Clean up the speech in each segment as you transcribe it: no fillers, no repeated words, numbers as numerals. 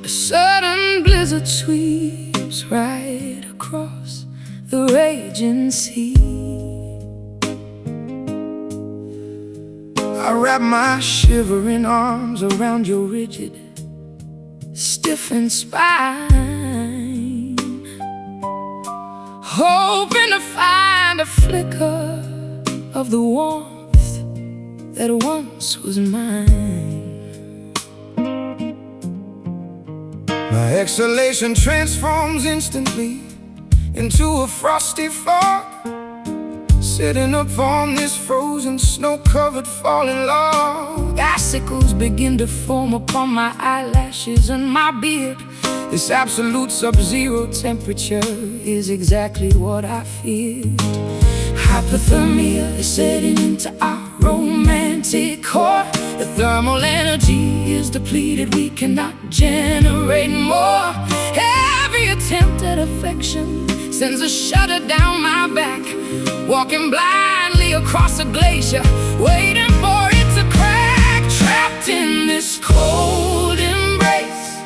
A sudden blizzard sweeps right across the raging sea. I wrap my shivering arms around your rigid, stiffened spine, hoping to find a flicker of the warmth that once was mine. My exhalation transforms instantly into a frosty fog, sitting upon this frozen, snow-covered falling log. Icicles begin to form upon my eyelashes and my beard. This absolute sub-zero temperature is exactly what I feared. Hypothermia is setting into our romantic core. The thermal energy is depleted, we cannot generate more. Every attempt at affection sends a shudder down my back, walking blindly across a glacier, waiting for it to crack. Trapped in this cold embrace,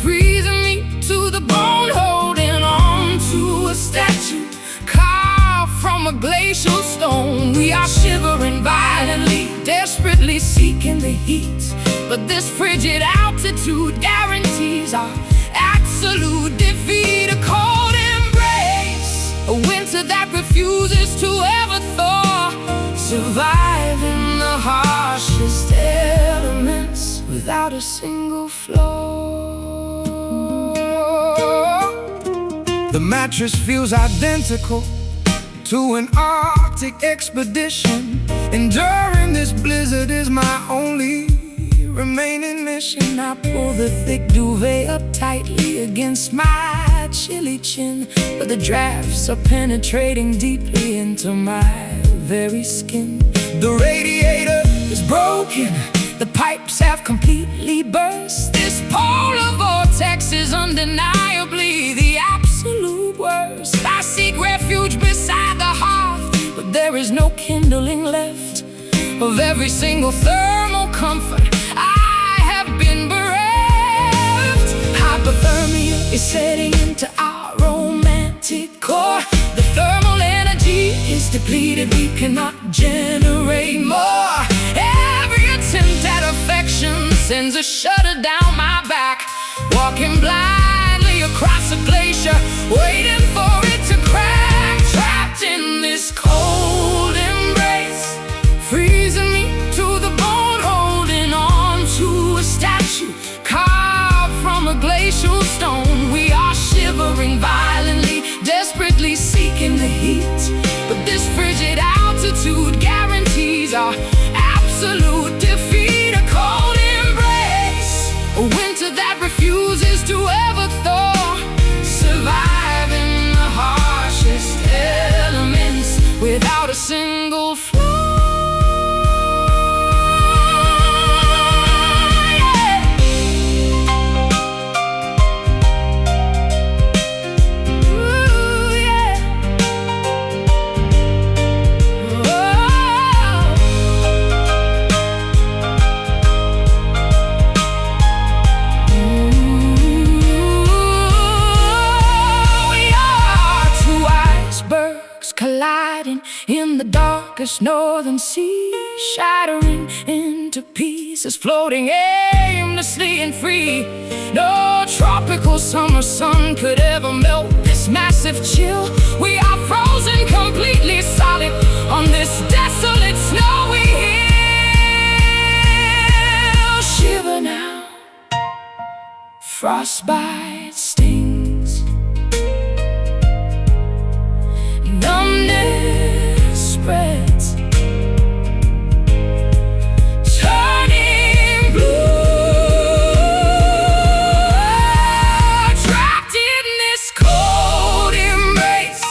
freezing me to the bone, holding on to a statue carved from a glacial stone. We are shivering violently, desperately seeking the heat, but this frigid altitude guarantees our absolute defeat. A cold embrace, a winter that refuses to ever thaw, surviving the harshest elements without a single flaw. The mattress feels identical to an Arctic expedition. Enduring this blizzard is my only remaining mission. I pull the thick duvet up tightly against my chilly chin, but the drafts are penetrating deeply into my very skin. The radiator is broken, the pipes have completely burst. This polar vortex is undeniably the absolute worst. I seek refuge beside the hearth, but there is no kindling left of every single thermal comfort I have been bereft. Hypothermia is setting into our romantic core. The thermal energy is depleted, we cannot generate more. Every attempt at affection sends a shudder down my back, walking blindly across a glacier, waiting for it to crack. Trapped in this cold embrace, freezing me to the bone, holding on to a statue carved from a glacial stone. We are shivering violently, desperately seeking the heat, but this frigid altitude guarantees our absolute defeat. A cold embrace, a winter that refuses to ever thaw, surviving the harshest elements without a single flaw. Colliding in the darkest northern sea, shattering into pieces, floating aimlessly and free. No tropical summer sun could ever melt this massive chill. We are frozen completely solid on this desolate snowy hill. Shiver now, frostbite stings, numbness spreads, turning blue. Trapped in this cold embrace,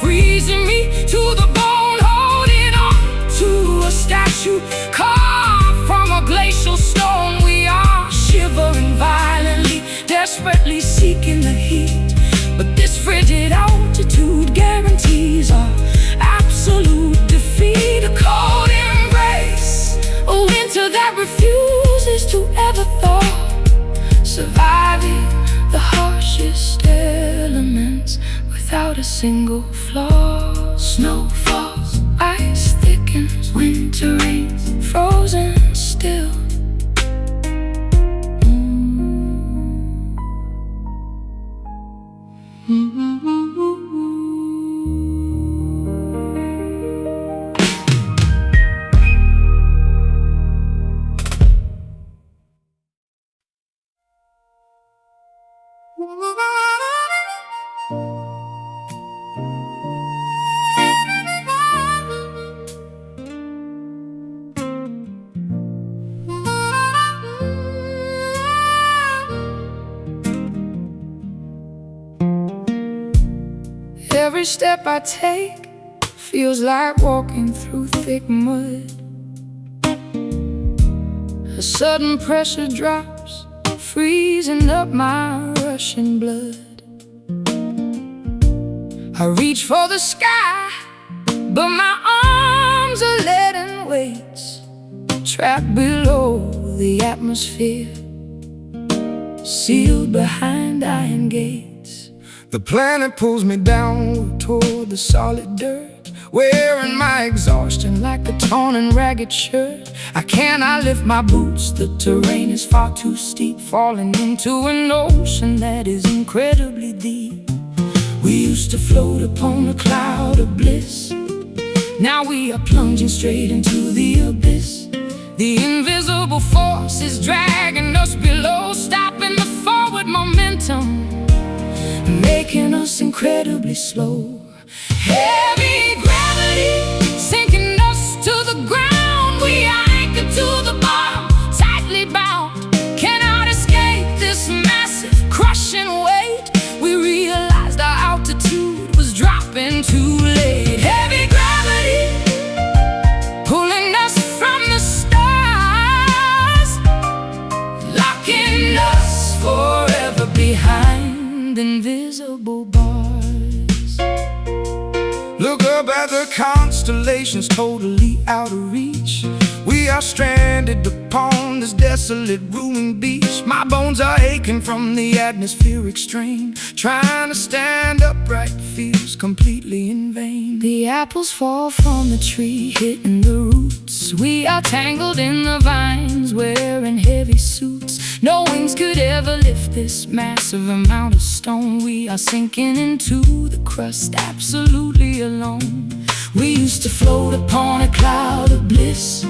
freezing me to the bone, holding on to a statue carved from a glacial stone. We are shivering violently, desperately seeking the heat, but this frigid altitude guarantees our absolute defeat. A cold embrace, a winter that refuses to ever thaw, surviving harshest elements without a single flaw. Snow falls, ice thickens, winter rains, frozen still. Every step I take feels like walking through thick mud. A sudden pressure drops, freezing up my rushing blood. I reach for the sky, but my arms are leaden weights, trapped below the atmosphere, sealed behind iron gates. The planet pulls me downward toward the solid dirt, wearing my exhaustion like a torn and ragged shirt. I cannot lift my boots, the terrain is far too steep, falling into an ocean that is incredibly deep. We used to float upon a cloud of bliss, now we are plunging straight into the abyss. The invisible force is dragging us below, stopping the forward momentum, making us incredibly slow. Heavy gravity sinking us to the ground. We are anchored to the bottom, tightly bound, cannot escape this massive crushing weight. We realized our altitude was dropping too late. Heavy gravity pulling us from the stars, locking us forever behind invisible bars. Look up at the constellations, totally out of reach. We are stranded upon this desolate, ruined beach. My bones are aching from the atmospheric strain. Trying to stand upright feels completely in vain. The apples fall from the tree, hitting the roots. We are tangled in the vines, wearing heavy suits. No wings could ever lift this massive amount of stone. We are sinking into the crust, absolutely alone. We used to float upon a cloud of bliss,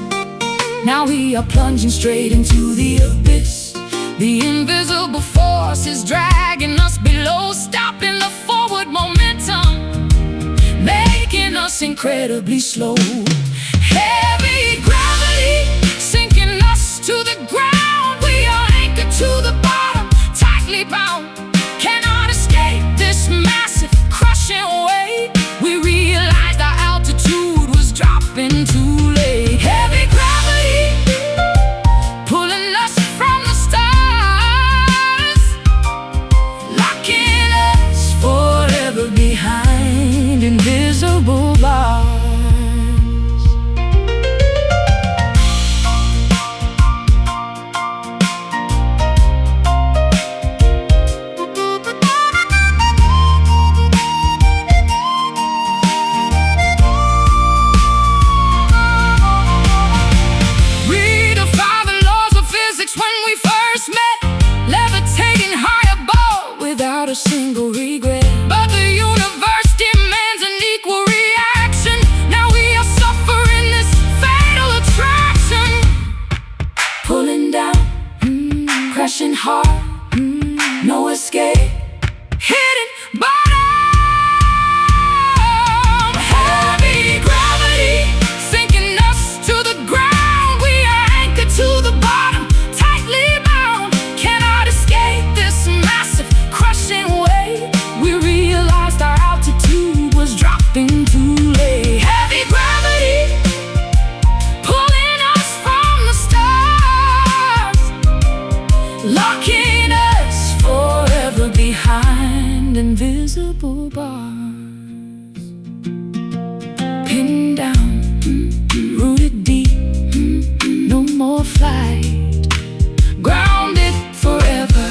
now we are plunging straight into the abyss. The invisible force is dragging us below, stopping the forward momentum, making us incredibly slow. Heavy gravity sinking us to the ground. We are anchored to the bottom, tightly bound, cannot escape this massive crushing weight. We realized our altitude was dropping too late. Heavy gravity pulling us from the stars, locking us forever behind invisible bars. A single regret, but the universe demands an equal reaction. Now we are suffering this fatal attraction, pulling down, crashing hard, no escape, hitting bottom. Heavy gravity sinking us to the ground. We are anchored to the bottom, tightly bound, cannot escape this massive crushing weight. We realized our altitude was dropping too late. Heavy gravity pulling us from the stars, locking us forever behind invisible bars. Pinned down, rooted deep, no more flight, grounded forever.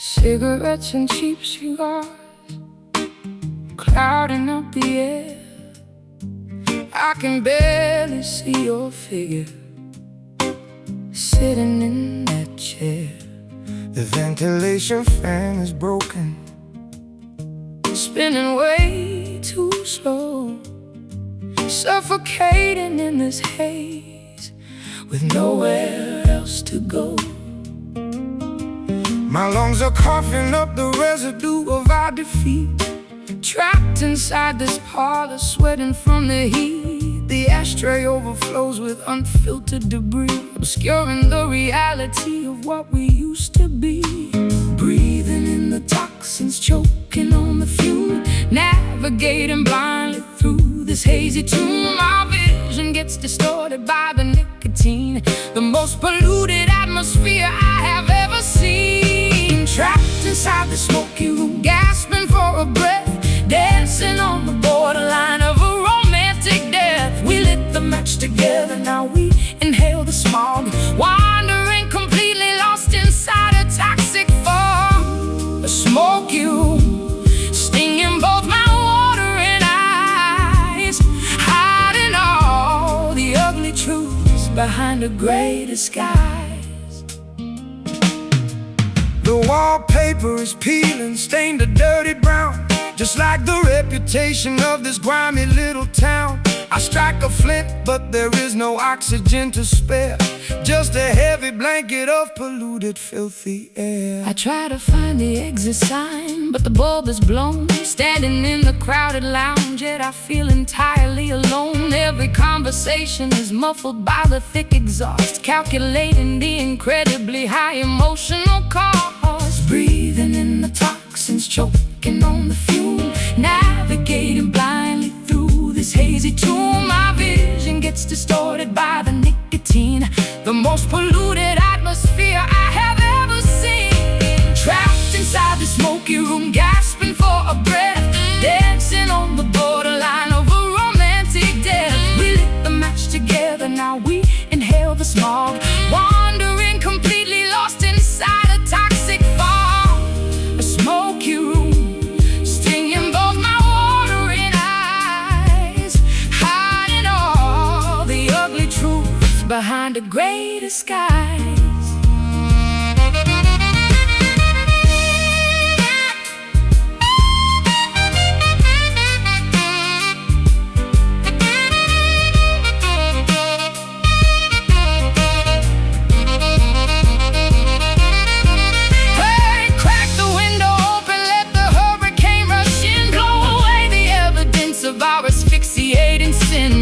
Cigarettes and cheap cigars clouding up the air. I can barely see your figure sitting in that chair. The ventilation fan is broken, spinning way too slow, suffocating in this haze with nowhere else to go. My lungs are coughing up the residue of our defeat, trapped inside this parlor, sweating from the heat. The ashtray overflows with unfiltered debris, obscuring the reality of what we used to be. Breathing in the toxins, choking on the fume, navigating blindly through this hazy tomb. Our vision gets distorted by the nicotine, the most polluted atmosphere I have ever seen. Trapped inside the smoky room, gasping for a breath, dancing on the borderline of a romantic death. We lit the match together, now we inhale the smog, wandering completely lost inside a toxic fog. A smoky room, stinging both my water and eyes, hiding all the ugly truths behind a gray disguise. The wallpaper is peeling, stained a dirty brown, just like the reputation of this grimy little town. I strike a flint, but there is no oxygen to spare, just a heavy blanket of polluted, filthy air. I try to find the exit sign, but the bulb is blown. Standing in the crowded lounge, yet I feel entirely alone. Every conversation is muffled by the thick exhaust, calculating the incredibly high emotional cost. Breathing in the toxins, choking on the fume, navigating blindly through this hazy tomb. My vision gets distorted by the nicotine, the most polluted atmosphere I have ever seen. Trapped inside the smoky room, gasping for a breath, dancing on the borderline of a romantic death. We lit the match together, now we inhale the smog, wandering completely lost inside a toxic fog. A smoky room, stinging both my water and eyes, hiding all the ugly truths behind a gray disguise.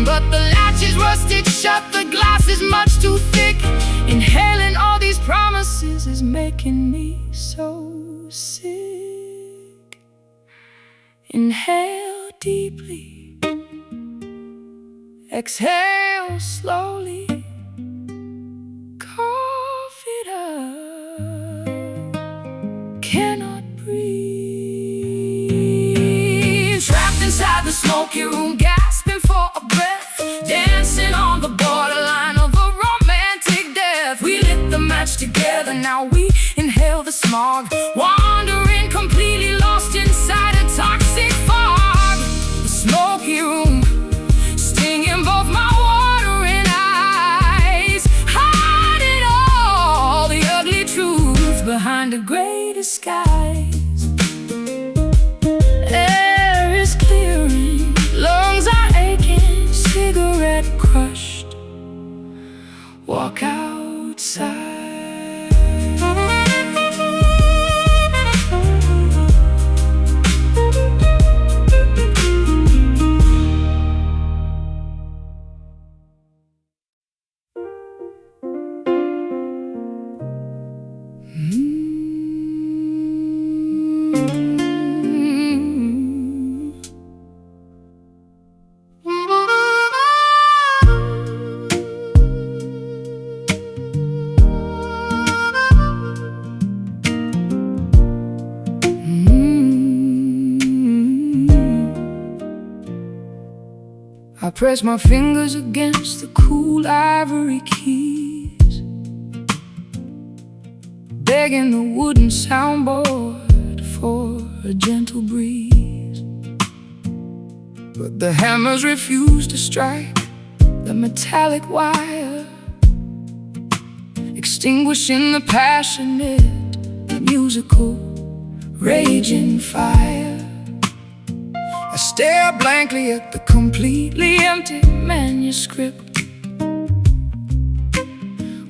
But the latch is rusted shut, the glass is much too thick. Inhaling all these promises is making me so sick. Inhale deeply, exhale slowly, cough it up, cannot breathe. Trapped inside the smoky room, gasping for a breath, dancing on the borderline of a romantic death. We lit the match together, now we inhale the smog, wandering completely lost inside a toxic fog. The smoky room, stinging both my water and eyes, hiding all the ugly truths behind a gray disguise. Air is clearing, lungs are aching, cigarette crushed, walk outside. I press my fingers against the cool ivory keys, begging the wooden soundboard for a gentle breeze. But the hammers refuse to strike the metallic wire, extinguishing the passionate, musical, raging fire. I stare blankly at the completely empty manuscript,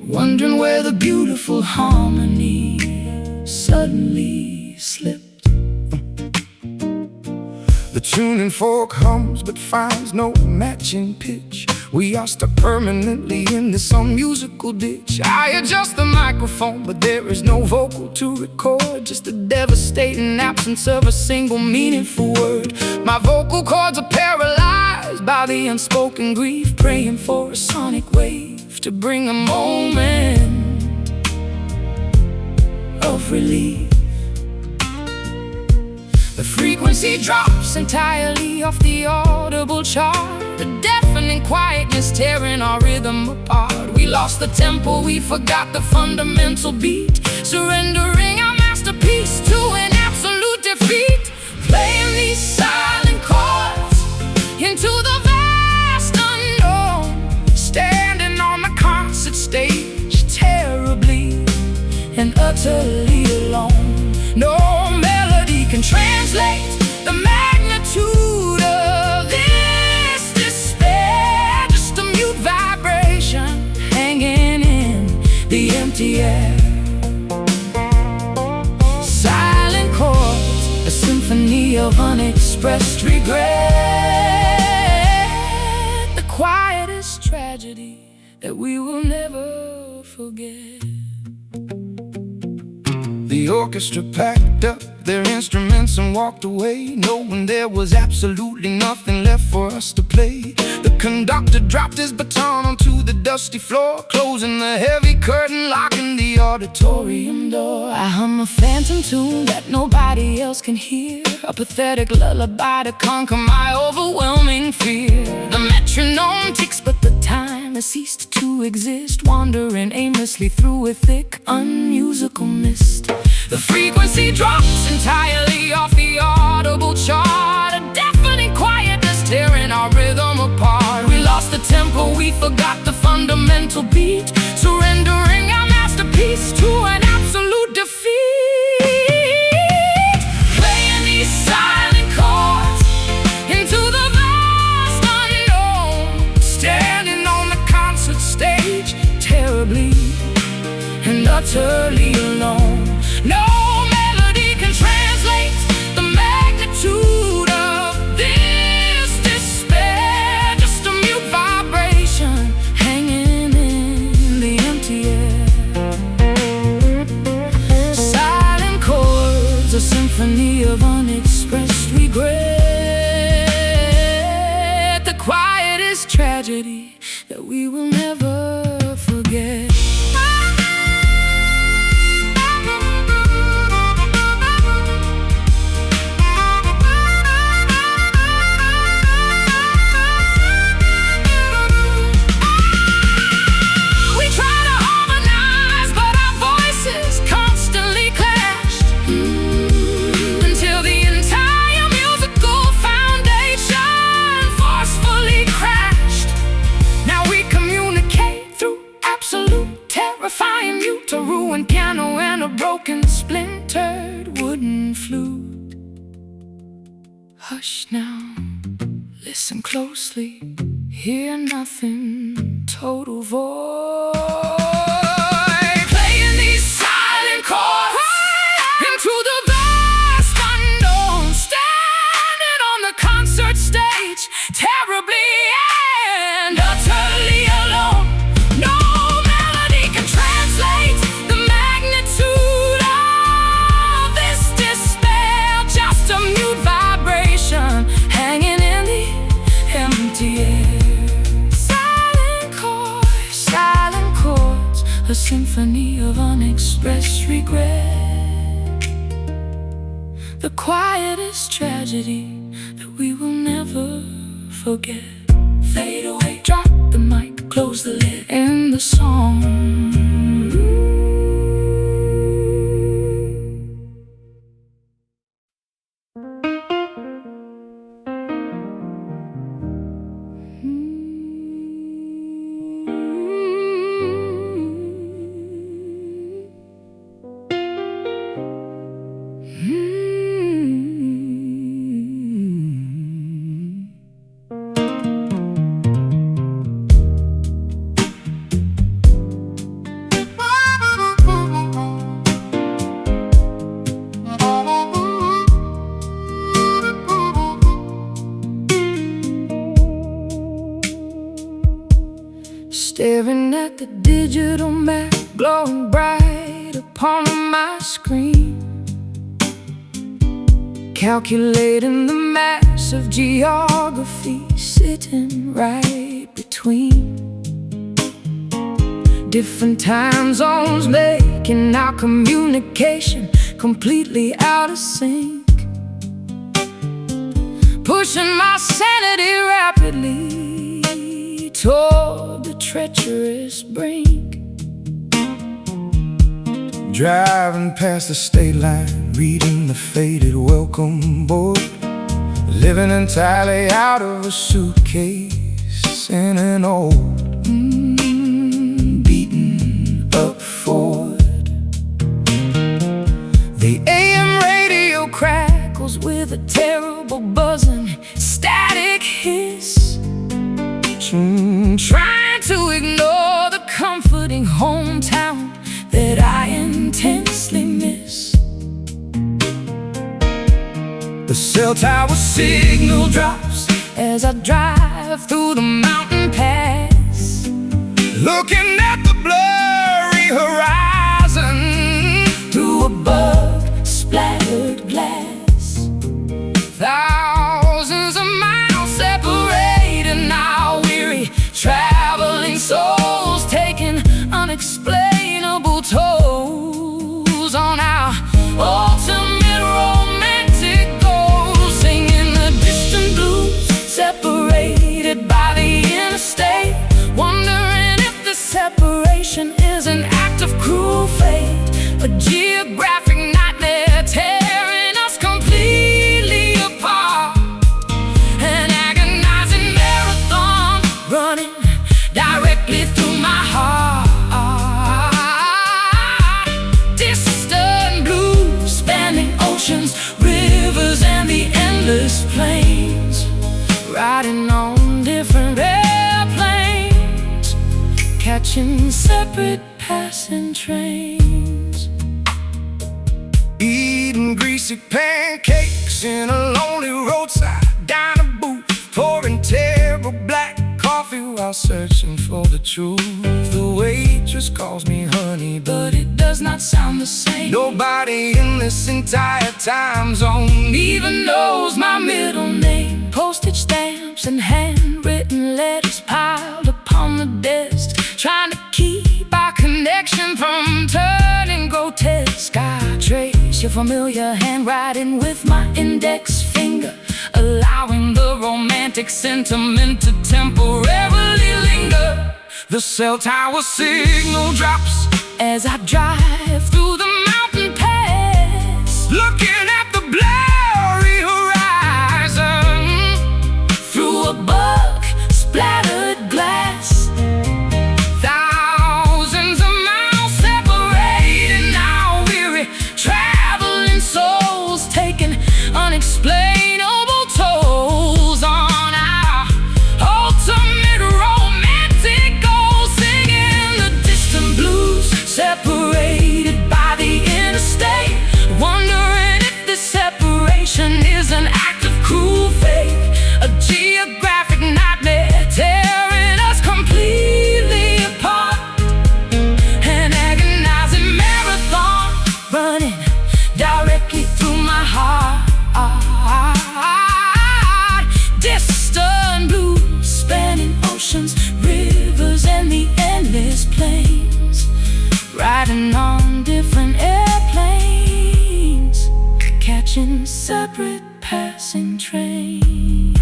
wondering where the beautiful harmony suddenly slipped. The tuning fork hums but finds no matching pitch. We are stuck permanently in this unmusical ditch. I adjust the microphone, but there is no vocal to record, just a devastating absence of a single meaningful word. My vocal cords are paralyzed by the unspoken grief, praying for a sonic wave to bring a moment of relief. The frequency drops entirely off the audible chart, a deafening quietness tearing our rhythm apart. We lost the tempo, we forgot the fundamental beat, surrendering our masterpiece to an absolute defeat. Playing these silent chords into the vast unknown, standing on the concert stage, terribly and utterly alone. No melody can translate the magnitude of this despair, just a mute vibration hanging in the empty air. Silent chords, a symphony of unexpressed regret, the quietest tragedy that we will never forget. The orchestra packed up their instruments and walked away, knowing there was absolutely nothing left for us to play. The conductor dropped his baton onto the dusty floor, closing the heavy curtain, locking the auditorium door. I hum a phantom tune that nobody else can hear, a pathetic lullaby to conquer my overwhelming fear. The metronome ticks, but the time has ceased to exist, wandering aimlessly through a thick, unmusical mist. The frequency drops entirely off the audible chart, a deafening quietness tearing our rhythm apart. We lost the tempo, we forgot the fundamental beat, surrendering our masterpiece to an absolute defeat. Playing these silent chords into the vast unknown, standing on the concert stage, terribly and utterly alone. No melody can translate the magnitude of this despair, just a mute vibration hanging in the empty air. Silent chords, a symphony of unexpressed regret, the quietest tragedy that we will never forget. Terrifying mute, a ruined piano and a broken, splintered wooden flute. Hush now, listen closely, hear nothing, total void. Playing these silent chords into the vast unknown, standing on the concert stage, terribly and utterly alone. A symphony of unexpressed regret, the quietest tragedy that we will never forget. Fade away, drop the mic, close the lid, end the song. glowing bright upon my screen, calculating the mass of geography sitting right between different time zones, making our communication completely out of sync, pushing my sanity rapidly toward the treacherous brink. Driving past the state line, reading the faded welcome board, living entirely out of a suitcase in an old beaten up Ford. The AM radio crackles with a terrible buzzing static hiss, trying to ignore the comforting hometown that I intensely miss. The cell tower signal drops as I drive through the mountain pass, looking at the blurry horizon through a bug-splattered glass. Thousands of miles separated, now weary traveling souls taking unexplainable tolls on our ultimate romantic goals, singing the distant blues, separated by the interstate, wondering if the separation is an act of cruel fate, a geographic nightmare tearing us completely apart, an agonizing marathon running directly through my heart. Distant blues spanning oceans, rivers, and the endless plains, riding on different airplanes, catching separate passing trains, eating greasy pancakes in a lonely roadside diner booth, pouring terrible black coffee while searching for the truth. The waitress calls me honey, but it does not sound the same. Nobody in this entire time zone even knows my middle name. Postage stamps and handwritten letters piled upon the desk, trying to keep our connection from turning grotesque. I trace your familiar handwriting with my index finger, allowing the romantic sentiment to temporarily linger. The cell tower signal drops as I drive through the mountain pass, looking at the blurry horizon through a bug-splattered glass. Thousands of miles separated, now weary traveling souls taking unexplainable tolls on our ultimate romantic goals, singing the distant blues, separated by the interstate, wondering if this separation is an act of cruel fate, a geographic nightmare tearing us completely apart, an agonizing marathon running directly through my heart. Distant blues spanning oceans, rivers, and the endless plains, riding on different airplanes, catching separate passing trains.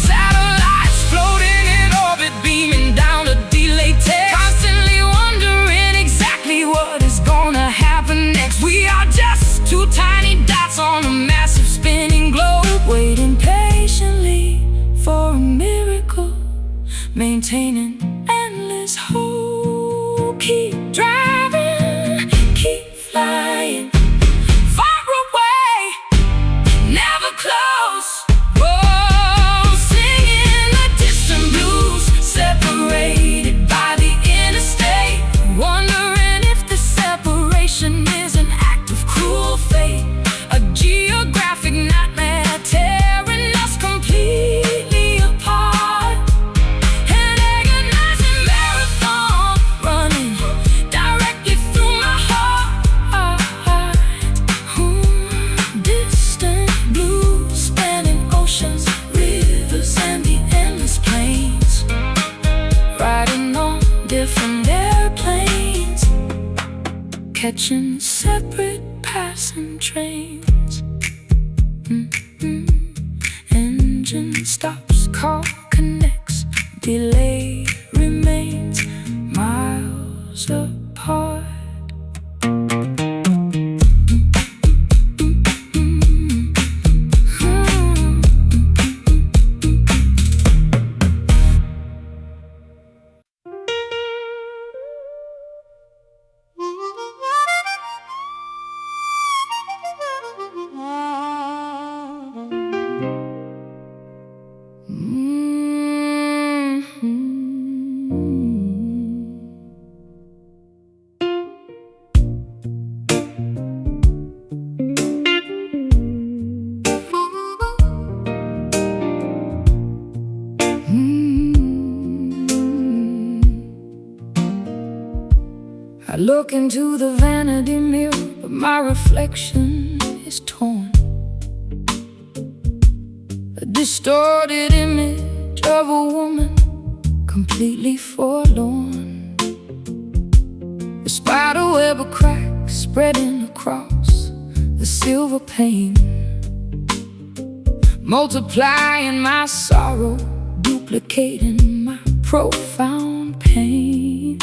Satellites floating in orbit, beaming down a delayed text, constantly wondering exactly what is gonna happen next. We are just two tiny dots on a massive spinning globe, waiting patiently for a miracle, maintaining endless hope. Keep driving, keep flying, far away, never close. Whoa, singing the distant blues, separated by the interstate, wondering if the separation is an act of cruel fate, a geographic nightmare tearing us completely apart, an agonizing catching separate passing trains. Engine stops, car connects, delay remains miles apart. I look into the vanity mirror, but my reflection is torn. A distorted image of a woman completely forlorn. A spider web of cracks spreading across the silver pane, multiplying my sorrow, duplicating my profound pain.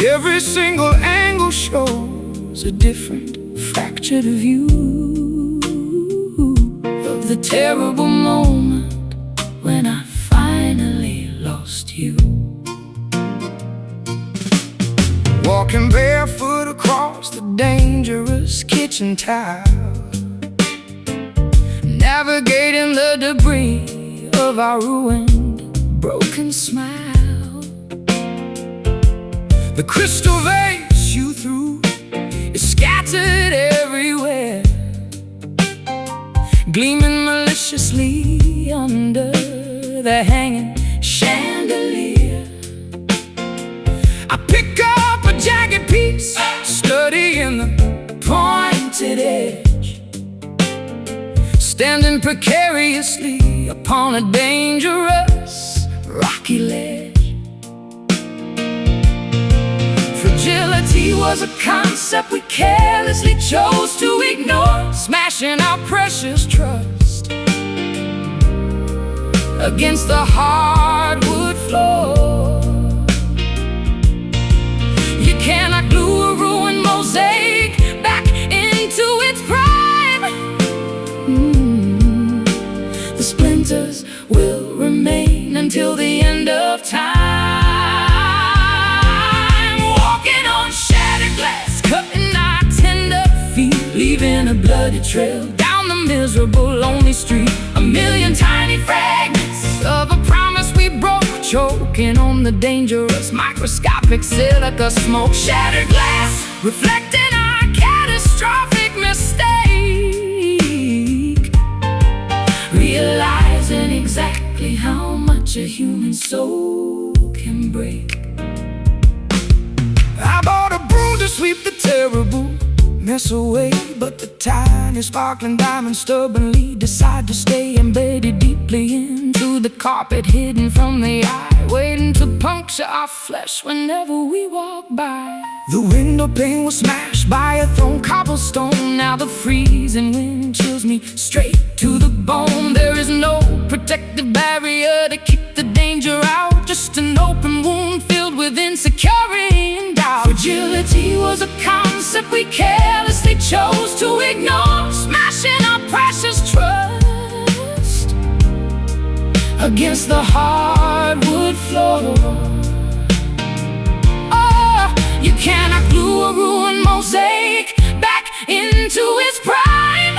Every single angle shows a different fractured view of the terrible moment when I finally lost you. Walking barefoot across the dangerous kitchen tile, navigating the debris of our ruined, broken smile. The crystal vase you threw is scattered everywhere, gleaming maliciously under the hanging chandelier. I pick up a jagged piece, studying the pointed edge, standing precariously upon a dangerous rocky ledge. Fragility was a concept we carelessly chose to ignore, smashing our precious trust against the hardwood floor. You cannot glue a ruined mosaic back into its prime. The splinters will remain until the end of time. Cutting our tender feet, leaving a bloody trail down the miserable, lonely street. A million tiny fragments of a promise we broke, choking on the dangerous microscopic silica smoke. Shattered glass, reflecting our catastrophic mistake, realizing exactly how much a human soul can break. I bought a broom to sweep the terrible mess away, but the tiny sparkling diamond stubbornly decide to stay embedded deeply into the carpet, hidden from the eye, waiting to puncture our flesh whenever we walk by. The window pane was smashed by a thrown cobblestone. Now the freezing wind chills me straight to the bone. There is no protective barrier to keep the danger out, just an open wound filled with insecurity and doubt. Fragility was a concept we carelessly chose to ignore, smashing our precious trust against the hardwood floor. Oh, you cannot glue a ruined mosaic back into its prime.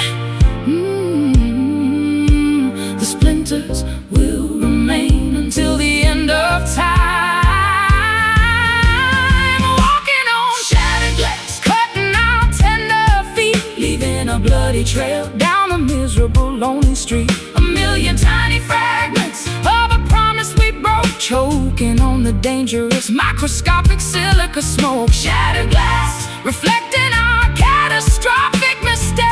The splinters will remain until the end of time. A bloody trail down a miserable, lonely street. A million tiny fragments of a promise we broke, choking on the dangerous microscopic silica smoke. Shattered glass, reflecting our catastrophic mistake,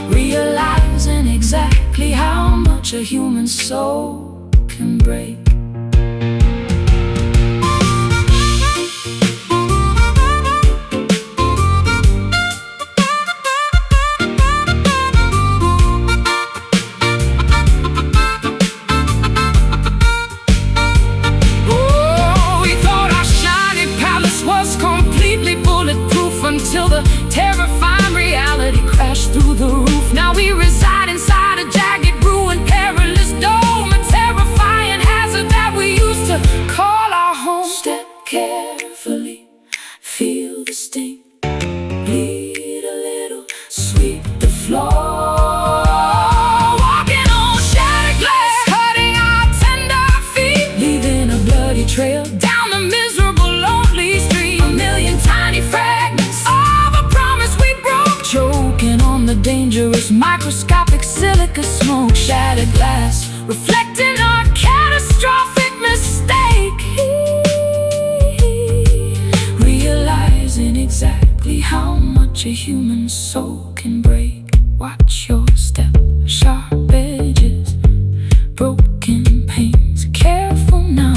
realizing exactly how much a human soul can break. carefully, feel the sting, bleed a little, sweep the floor. Walking on shattered glass, cutting our tender feet, leaving a bloody trail down the miserable, lonely street. A million tiny fragments of a promise we broke, choking on the dangerous microscopic silica smoke. Shattered glass, reflecting our catastrophic mistake, realizing exactly how much a human soul can break. Watch your step, sharp edges, broken pains, careful now.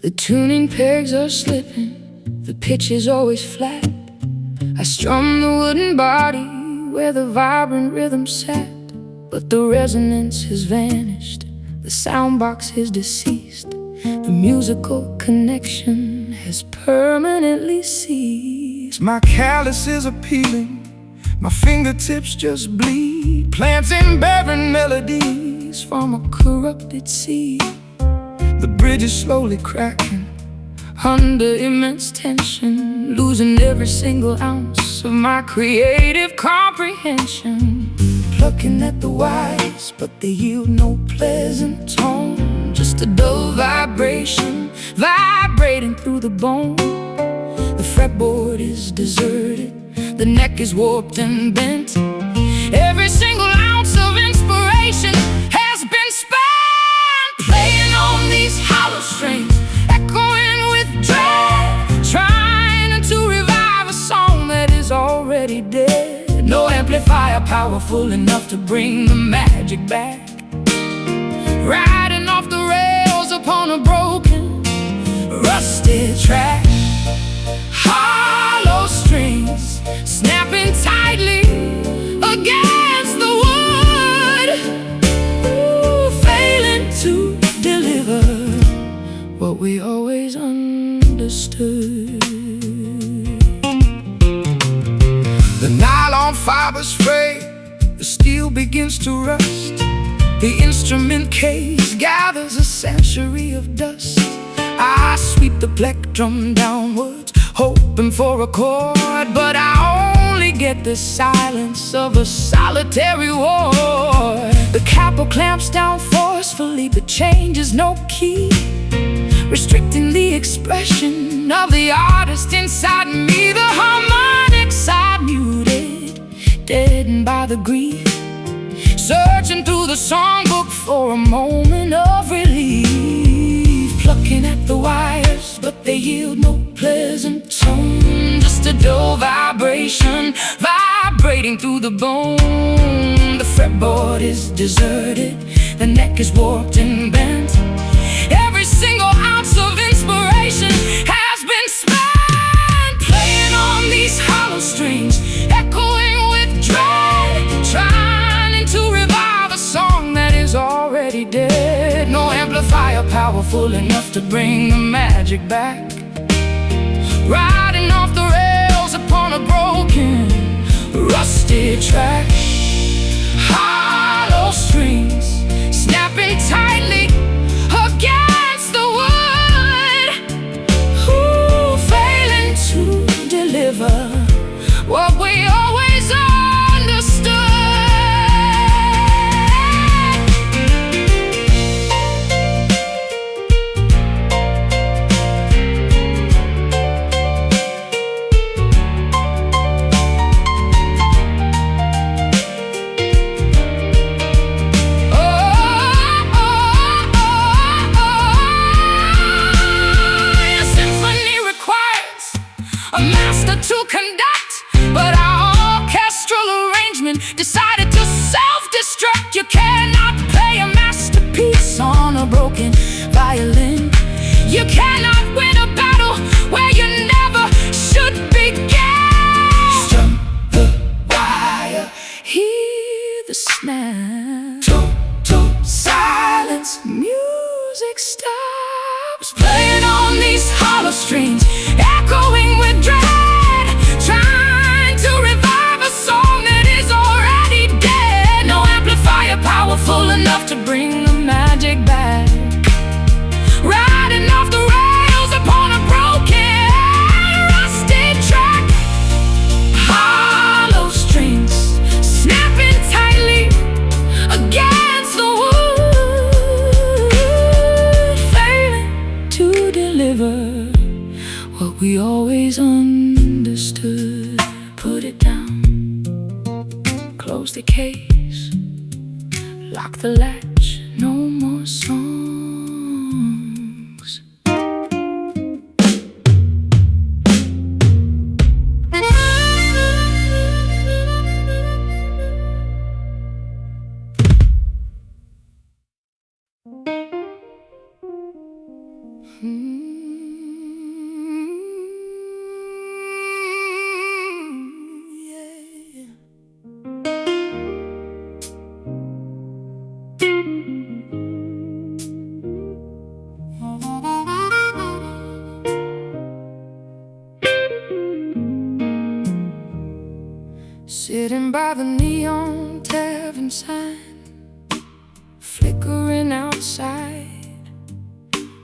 The tuning pegs are slipping, the pitch is always flat. I strum the wooden body where the vibrant rhythm sat, but the resonance has vanished, the sound box is deceased, the musical connection has permanently ceased. My calluses are peeling, my fingertips just bleed, planting barren melodies from a corrupted seed. The bridge is slowly cracking under immense tension, losing every single ounce of my creative comprehension. Plucking at the wires, but they yield no pleasant tone, just a dull vibration vibrating through the bone. The fretboard is deserted, the neck is warped and bent. Every single ounce of inspiration has been spent, playing on these hollow strings, echoing with dread, trying to revive a song that is already dead. No amplifier powerful enough to bring the magic back, riding off the rails upon a broken, rusted track. Hollow strings snapping tightly against the wood, failing to deliver what we always understood. The nylon fibers fray, the steel begins to rust, the instrument case gathers a century of dust. I sweep the plectrum downwards, hoping for a chord, but I only get the silence of a solitary ward. The capo clamps down forcefully, but changes no key, restricting the expression of the artist inside me. The harmonic side muted, deadened by the grief, searching through the songbook for a moment of relief. Plucking at the wires, but they yield no pleasant tone, just a dull vibration vibrating through the bone. The fretboard is deserted, the neck is warped and bent. Every single ounce of inspiration has been spent, playing on these hollow strings, echoing with dread, trying to revive a song that is already dead. No amplifier powerful enough to bring the magic back, riding off the rails upon a broken, rusted track. Hollow strings snapping tightly against the wood, failing to deliver what we always understood. To conduct, but our orchestral arrangement decided to self-destruct. You cannot play a master violin. You cannot win a battle where you never should begin. Strum the wire, hear the snare. Total silence, music stops playing on these hollow strings, echoing with dread, trying to revive a song that is already dead. No amplifier powerful enough to bring the magic back. Riding off the rails upon a broken, rusted track. Hollow strings snapping tightly against the wood, failing to deliver what we always understood. Put it down, close the case, lock the latch, no more songs. Sitting by the neon tavern sign, flickering outside,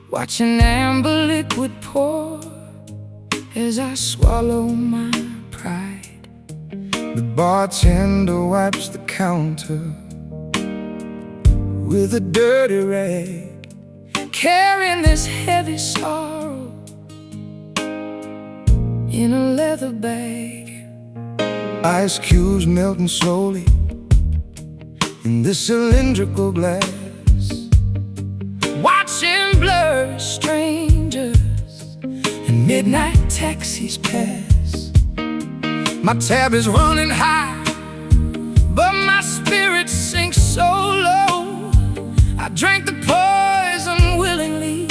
watching amber liquid pour as I swallow my pride. The bartender wipes the counter with a dirty rag, carrying this heavy sorrow in a leather bag. Ice cubes melting slowly in this cylindrical glass, watching blurry strangers and midnight taxis pass. My tab is running high, but my spirit sinks so low. I drank the poison willingly,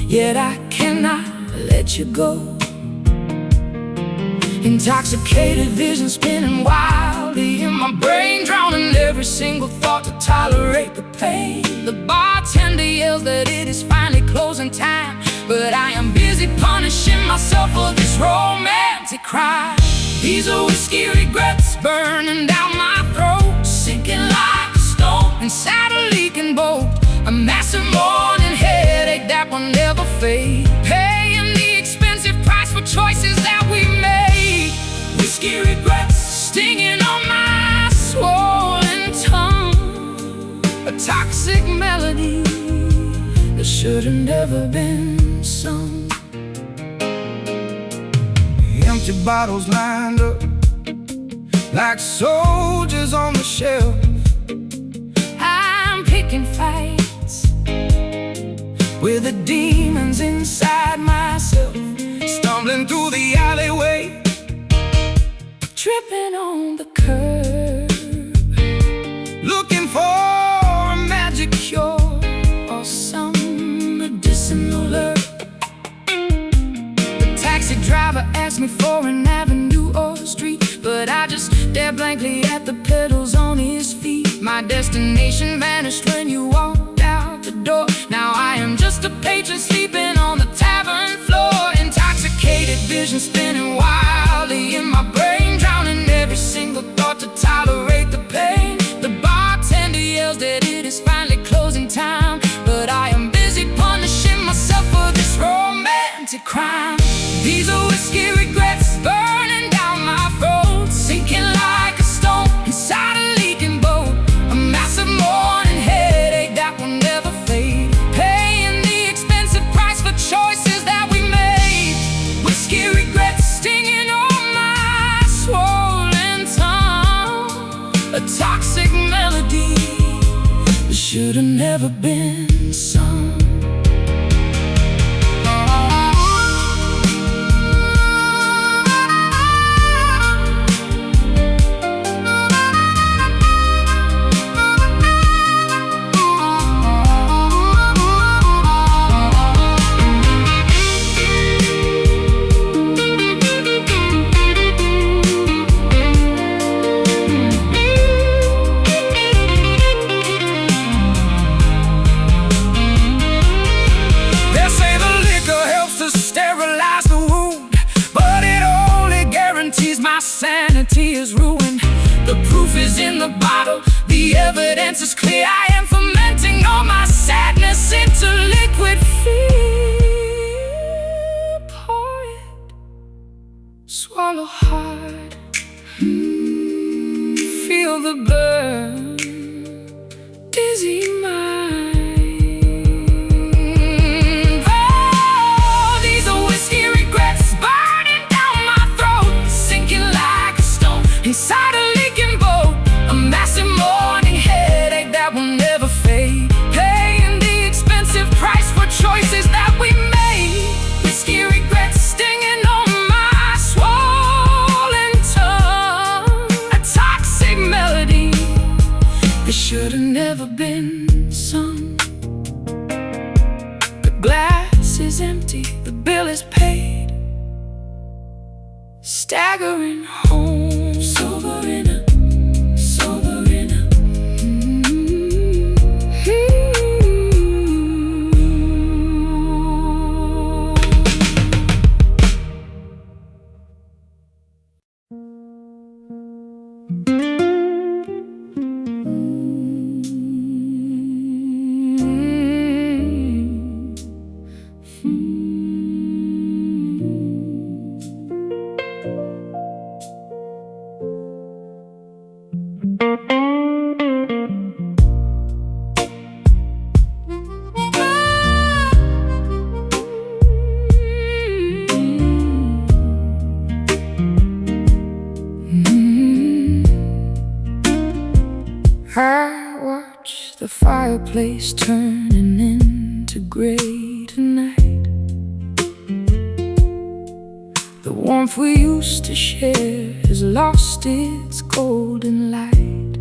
yet I cannot let you go. Intoxicated vision spinning wildly in my brain, drowning every single thought to tolerate the pain. The bartender yells that it is finally closing time, but I am busy punishing myself for this romantic crime. These are whiskey regrets burning down my throat, sinking like a stone inside a leaking boat. A massive morning headache that will never fade, paying the expensive price for choices that we made. Whiskey regrets stinging on my swollen tongue, a toxic melody that should have never been sung. Empty bottles lined up like soldiers on the shelf. I'm picking fights with the demons inside myself, stumbling through the alleyway, tripping on the curb, looking for a magic cure or some medicinal herb. The taxi driver asked me for an avenue or street, but I just stared blankly at the pedals on his feet. My destination vanished when you walked out the door. Now I am just a patron sleeping on the tavern floor. Intoxicated vision spinning wildly in my brain, drowning every single thought to tolerate the pain. The bartender yells that it is finally closing time, but I am busy punishing myself for this romantic crime. These are whiskey regrets burning down my throat, sinking like a stone inside a leaking boat. A massive morning headache that will never fade, paying the expensive price for choices that we made. Whiskey regrets stinging on my swollen tongue, a toxic melody that should have never been sung. is in the bottle. The evidence is clear. I am fermenting all my sadness into liquid fear. Pour it, swallow hard. Feel the burn, dizzy mind. Oh, these are whiskey regrets burning down my throat, sinking like a stone inside a leaking boat. A massive morning headache that will never fade, paying the expensive price for choices that we made. Whiskey regrets stinging on my swollen tongue, a toxic melody that should have never been sung. The glass is empty, the bill is paid. Staggering home, sober in a I watch the fireplace turning into gray tonight. The warmth we used to share has lost its golden light.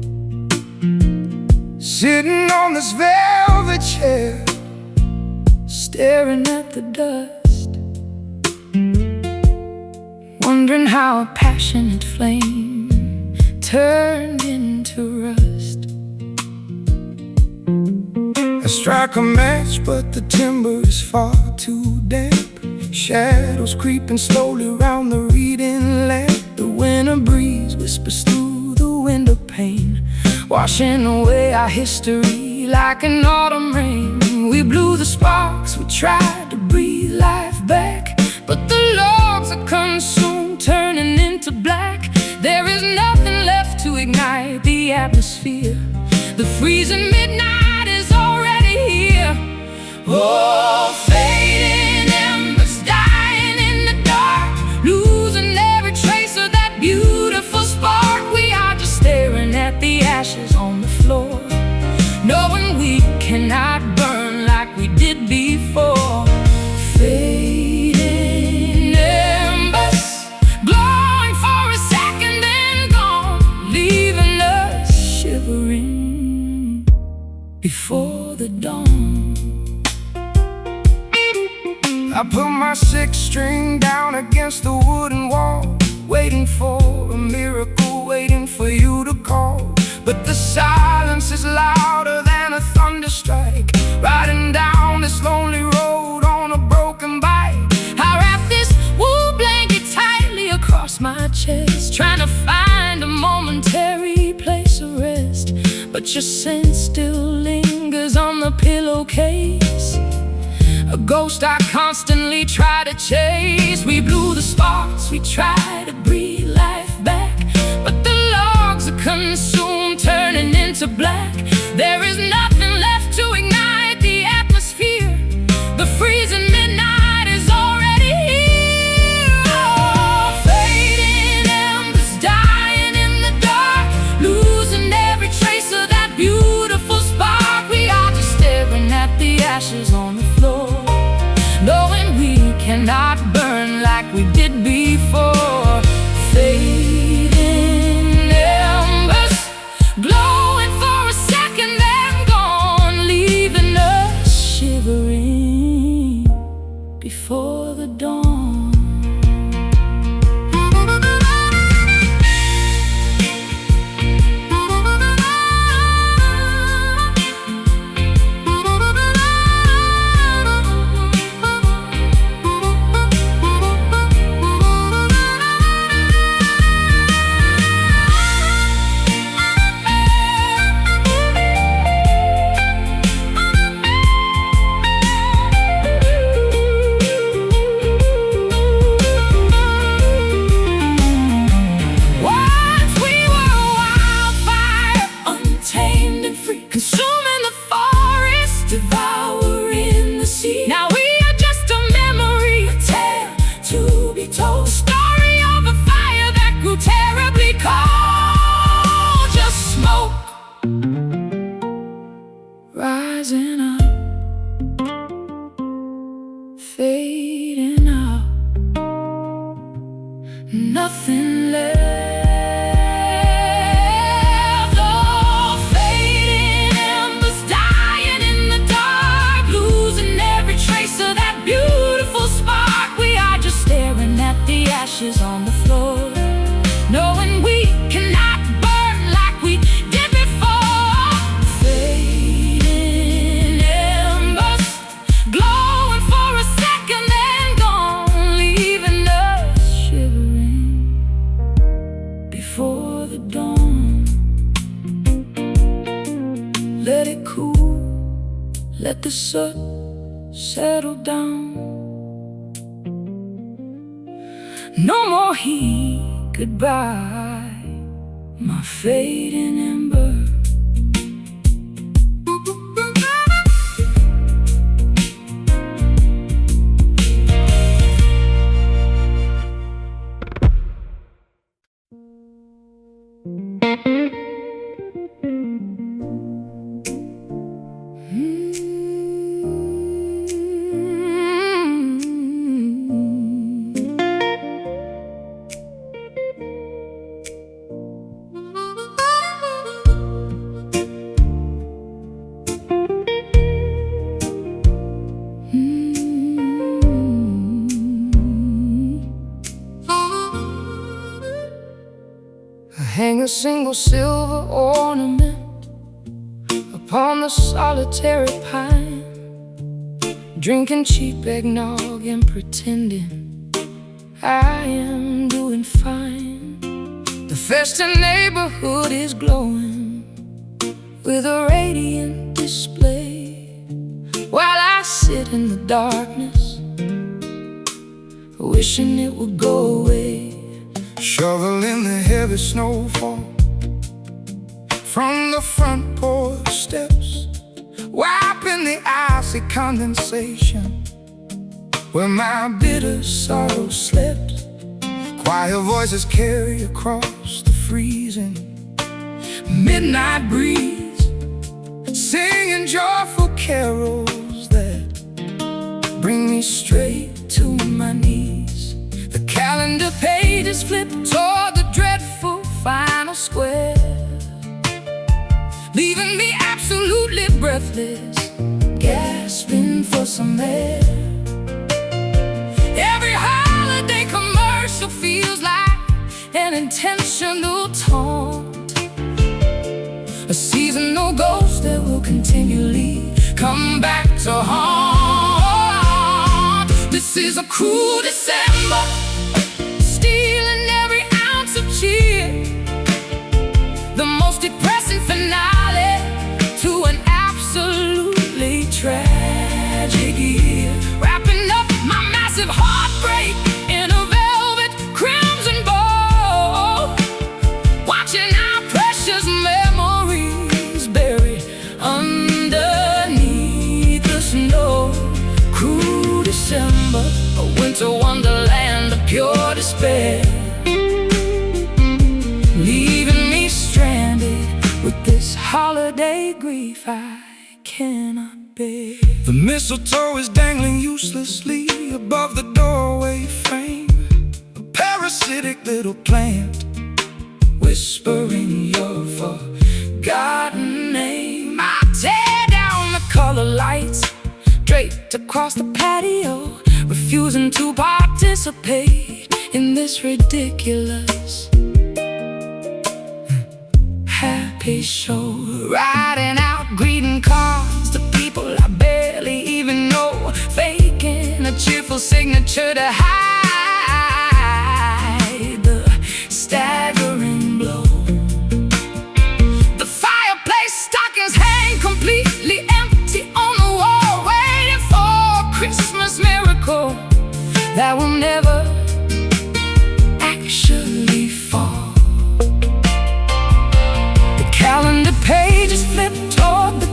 Sitting on this velvet chair, staring at the dust, wondering how a passionate flame turned into rust. I strike a match, but the timber is far too damp. Shadows creeping slowly round the reading lamp. The winter breeze whispers through the window pane, washing away our history like an autumn rain. We blew the sparks, we tried to breathe life back, but the logs are consumed, turning into black. There is nothing left to ignite the atmosphere. The freezing midnight is already here. Oh, fading embers dying in the dark, losing every trace of that beautiful spark. We are just staring at the ashes on the floor, knowing we cannot burn like we did before. Fading embers, glowing for a second and gone, leaving us shivering before the dawn. I put my sixth string down against the wooden wall, waiting for a miracle, waiting for you to call. But the silence is louder than a thunder strike, riding down this lonely road on a broken bike. I wrap this wool blanket tightly across my chest, trying to find a momentary place of rest. But your scent still lingers on the pillowcase, a ghost I constantly try to chase. We blew the sparks, we try to breathe life back, but the logs are consumed, turning into black. There is nothing left to ignite the atmosphere. The freezing midnight is already here. Oh, fading embers dying in the dark, losing every trace of that beautiful spark. We are just staring at the ashes on the floor, knowing we cannot burn like we did before. Fading embers, glowing for a second and gone. consuming the forest, devouring the sea. Now we are just a memory, a tale to be told, a story of a fire that grew terribly cold. Just smoke rising up, fading out, nothing left. Oh, fading embers dying in the dark, losing every trace of that beautiful spark. We are just staring at the ashes on the floor, knowing we cannot burn like we did before. Fading embers, glowing for a second, then gone, leaving us shivering before the dawn. Let it cool, let the soot settle down. No more heat, goodbye, my fading ember. Hang a single silver ornament upon the solitary pine, drinking cheap eggnog and pretending I am doing fine. The festive neighborhood is glowing with a radiant display, while I sit in the darkness, wishing it would go away. Shoveling the heavy snowfall from the front porch steps, wiping the icy condensation where my bitter sorrow slept. Quiet voices carry across the freezing midnight breeze, singing joyful carols that bring me straight to my knees. The calendar pages flip toward the dreadful final square, leaving me absolutely breathless, gasping for some air. Every holiday commercial feels like an intentional taunt, a seasonal ghost that will continually come back to haunt. This is a cruel December, stealing every ounce of cheer, the most depressing finale to an absolutely tragic year. Wrapping up my massive heartbreak in a velvet crimson bow, watching our precious memories buried underneath the snow. Cruel December, a winter wonderland of pure despair, leaving me stranded with this holiday grief I cannot bear. The mistletoe is dangling uselessly above the doorway frame, a parasitic little plant whispering your forgotten name. I tear down the color lights draped across the patio, refusing to participate in this ridiculous happy show. Writing out greeting cards to people I barely even know, faking a cheerful signature to hide the staggering blow. The fireplace stockings hang completely empty on the wall, waiting for a Christmas miracle that will never actually fall. The calendar pages flip toward the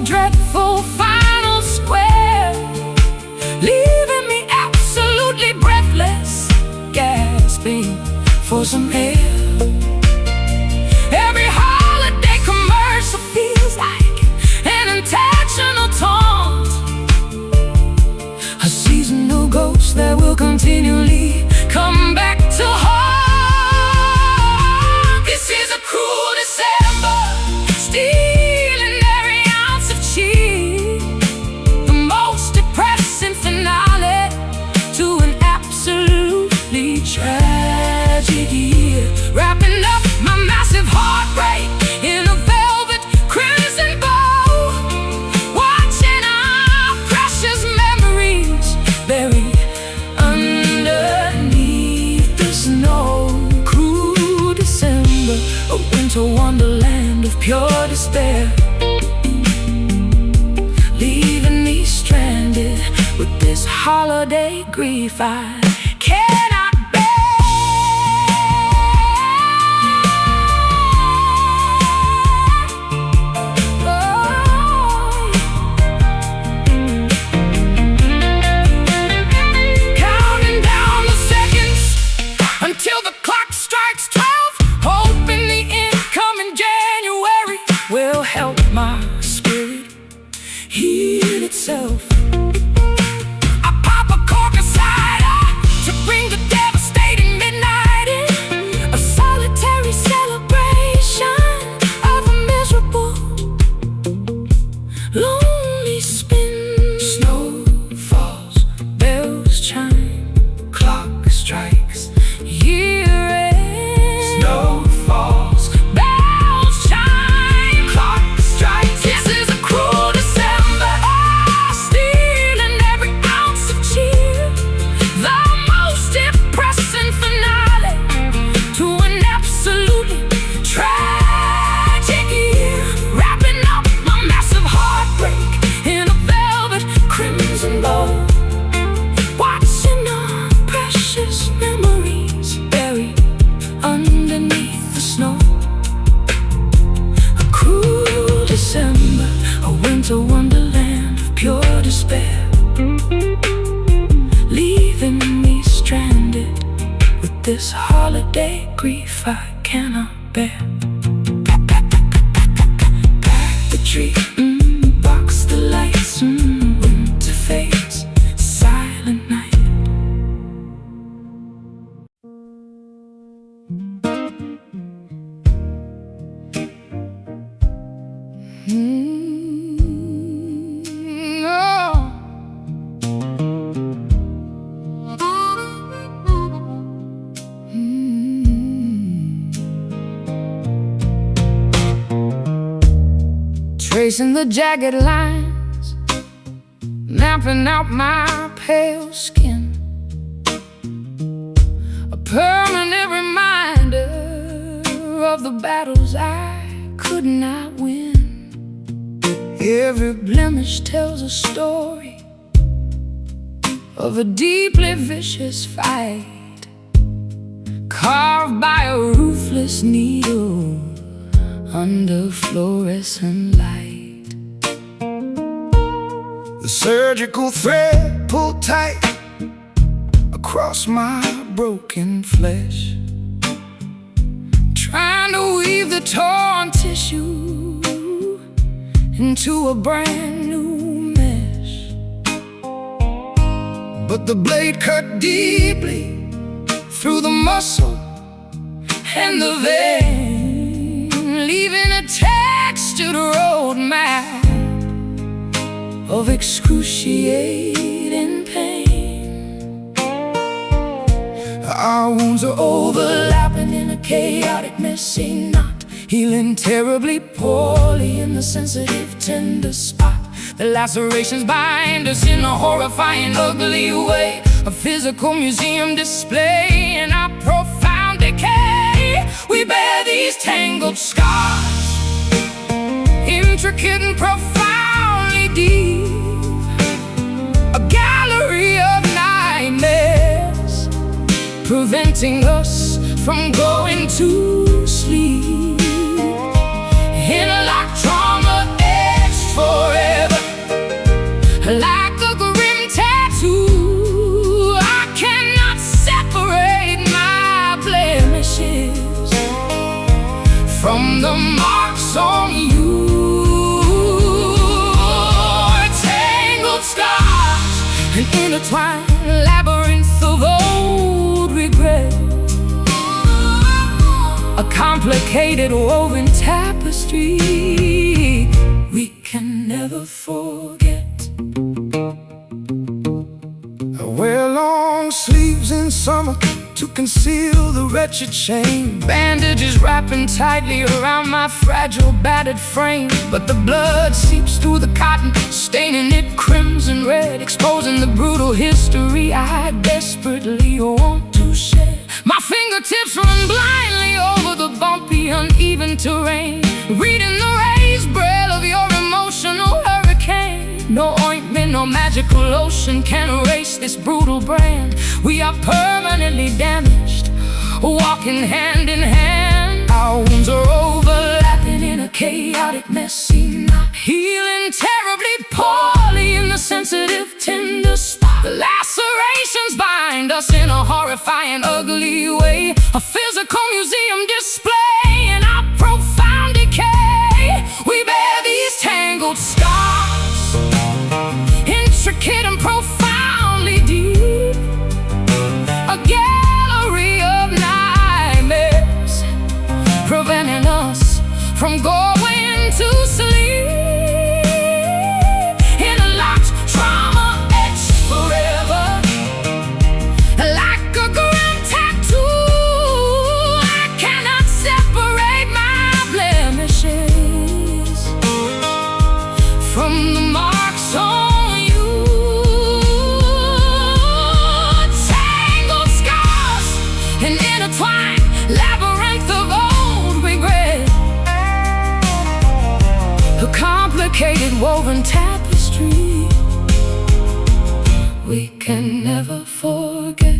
pure despair, leaving me stranded with this holiday grief I cannot bear. Oh. Counting down the seconds until the clock strikes 12, hoping the incoming January will help my spirit heal itself. I pop a cork of cider to bring the devastating midnight in, a solitary celebration of a miserable, lonely spin. Snow falls, bells chime, clock strikes, year ends. Snow falls, bells chime, clock strikes. This is a cruel December, stealing every ounce of cheer, the most depressing finale to an absolutely tragic year, wrapping up my massive heartbreak in a velvet crimson bow, watching our precious memories buried underneath the snow. A cruel December, a winter wonderland of pure despair, leaving me stranded with this holiday grief I cannot bear. Pack the tree, box the lights, winter fades, silent night. Oh. Tracing the jagged lines, mapping out my pale skin, a permanent reminder of the battles I could not win. Every blemish tells a story of a deeply vicious fight, carved by a ruthless needle under fluorescent light. The surgical thread pulled tight across my broken flesh, trying to weave the torn tissue into a brand new mesh. But the blade cut deeply through the muscle and the vein, leaving a textured road map of excruciating pain. Our wounds are overlapping in a chaotic, messy knot, healing terribly poorly in the sensitive, tender spot. The lacerations bind us in a horrifying, ugly way, a physical museum display in our profound decay. We bear these tangled scars, intricate and profoundly deep, a gallery of nightmares, preventing us from going to sleep. Interlocked trauma etched forever, like a grim tattoo. I cannot separate my blemishes from the marks on you. Tangled scars, an intertwined labyrinth of old regret, a complicated woven tapestry we can never forget. I wear long sleeves in summer to conceal the wretched shame, bandages wrapping tightly around my fragile, battered frame. But the blood seeps through the cotton, staining it crimson red, exposing the brutal history I desperately want to shed. My fingertips run blindly over the bumpy, uneven terrain, reading the raised braille of your emotional hurricane. No ointment, no magical lotion can erase this brutal brand. We are permanently damaged, walking hand in hand. Our wounds are overlapping in a chaotic, messy knot, healing terribly poorly in the sensitive, tender spot. The lacerations bind us in a horrifying, ugly way, a physical museum display in our profound decay. We bear these tangled scars, intricate and profoundly deep, a gallery of nightmares, preventing us from going to sleep. In a locked trauma, etched forever, like a grim tattoo. I cannot separate my blemishes from the marks on you. Tangled scars, an intertwined labyrinth of old regret, a complicated woven tapestry we can never forget.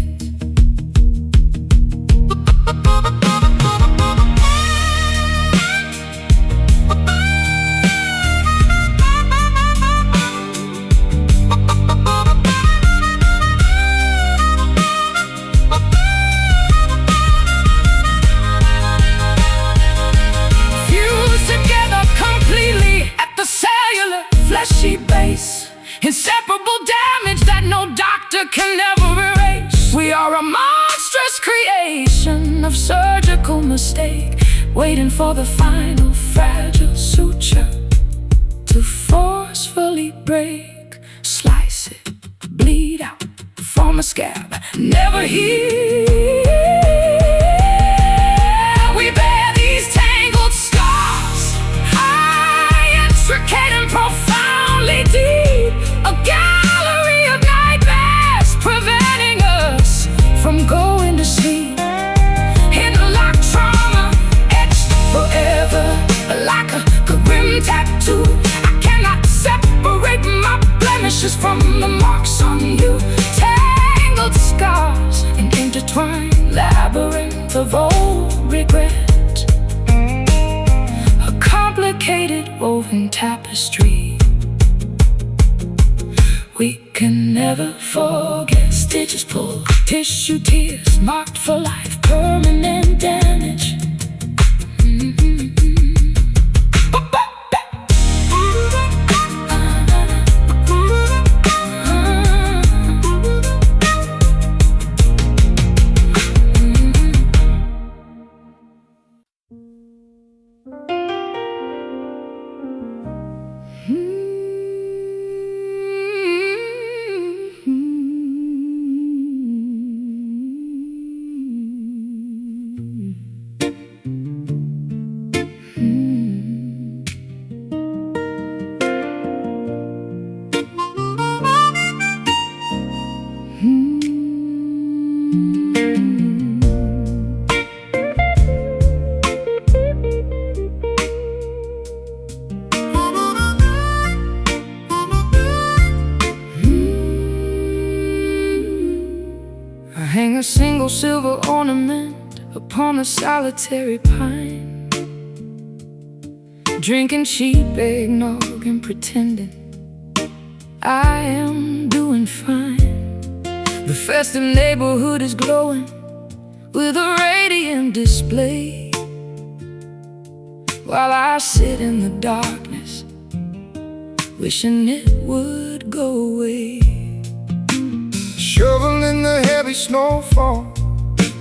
Fused together completely at the cellular, fleshy base, inseparable damage that no doctor can ever erase. We are a monstrous creation of surgical mistake, waiting for the final fragile suture to forcefully break. Slice it, bleed out, form a scab, never heal. We bear these tangled scars, high, intricate and profoundly deep, a gallery of nightmares, preventing us from going to sleep. Interlocked trauma, etched forever, like a grim tattoo. I cannot separate my blemishes from the marks on you. Tangled scars, an intertwined labyrinth of old regret, a complicated woven tapestry we can never forget. Stitches pulled, tissue tears, marked for life, permanent damage. Hang a single silver ornament upon a solitary pine, drinking cheap eggnog and pretending I am doing fine. The festive neighborhood is glowing with a radiant display, while I sit in the darkness, wishing it would go away. Shoveling the heavy snowfall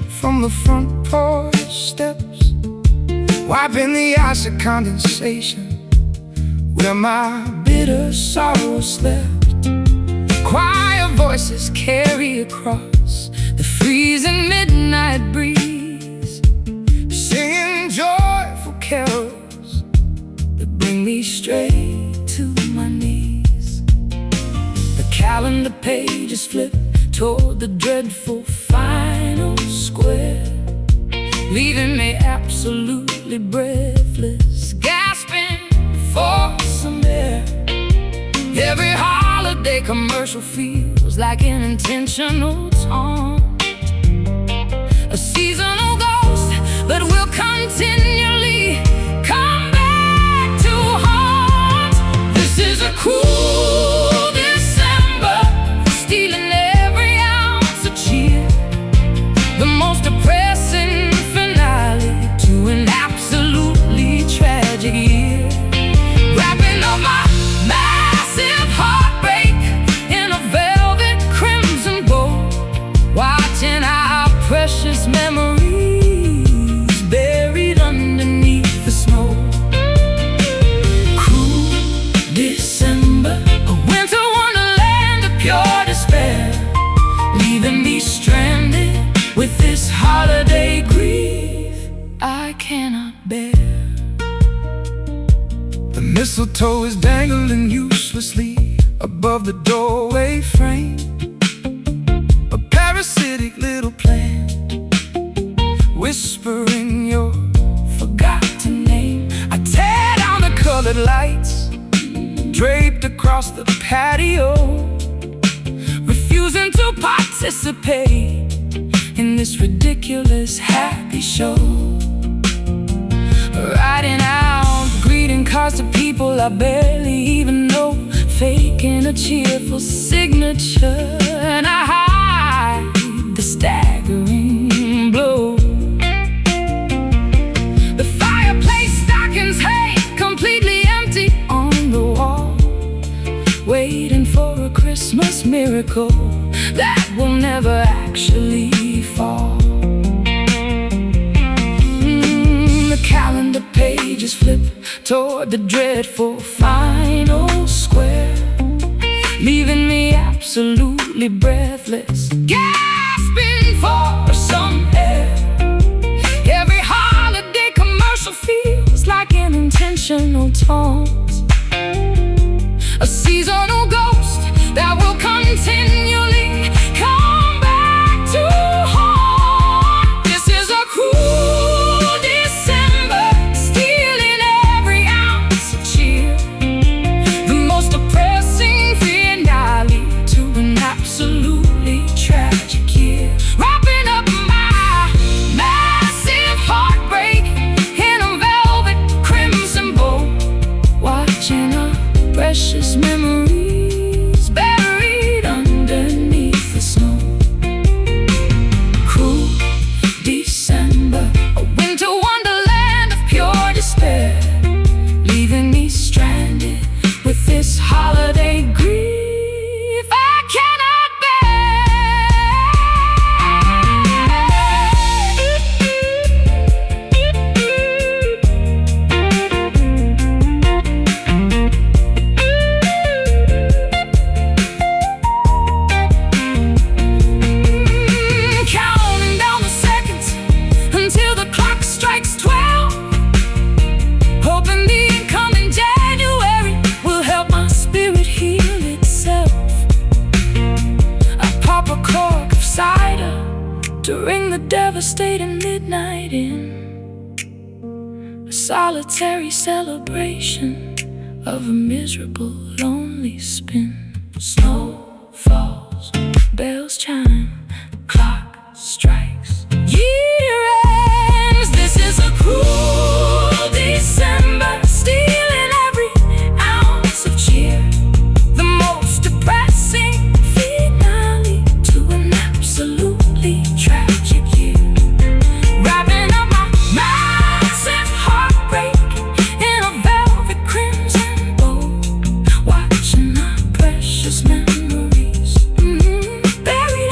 from the front porch steps, wiping the ice of condensation where my bitter sorrow slept. Choir voices carry across the freezing midnight breeze, singing joyful carols that bring me straight to my knees. The calendar pages flip toward the dreadful final square, leaving me absolutely breathless. for some air. Every holiday commercial feels like an intentional taunt, a seasonal ghost that will continually come back to haunt. This is a cool December, stealing every ounce of cheer, the most depressing finale to an absolutely tragic year. Wrapping up my massive heartbreak in a velvet crimson bow, watching our precious memories buried underneath the snow. Cruel December, a winter wonderland of pure despair, leaving me stranded with this holiday grief I cannot bear. The mistletoe is dangling uselessly above the doorway frame, a parasitic little plant whispering your forgotten name. I tear down the colored lights draped across the patio, refusing to participate in this ridiculous happy show. Writing out greeting cards to people I barely even know, faking a cheerful signature, and I hide the staggering blow. The fireplace stockings hang completely empty on the wall, waiting for a Christmas miracle that will never actually fall. The calendar pages flip toward the dreadful final square, leaving me absolutely breathless, gasping for some air. Every holiday commercial feels like an intentional taunt, a seasonal ghost that will continually come back to haunt. This is a cruel December, stealing every ounce of cheer, the most depressing finale to an absolutely tragic year. Wrapping up my massive heartbreak in a velvet crimson bow, watching our precious memories buried underneath the snow. Cruel December, a winter wonderland of pure despair, leaving me stranded with this holiday grief I cannot Counting down the seconds until the clock strikes 12, hoping the incoming January will help my spirit heal itself. I pop a cork of cider to ring the devastating midnight in, a solitary celebration of a miserable, lonely spin. Snow falls, bells chime, clock strikes, year ends. This is a cruel December, stealing every ounce of cheer, the most depressing finale to an absolutely tragic year. Wrapping up my massive heartbreak in a velvet crimson bow, watching our precious memories buried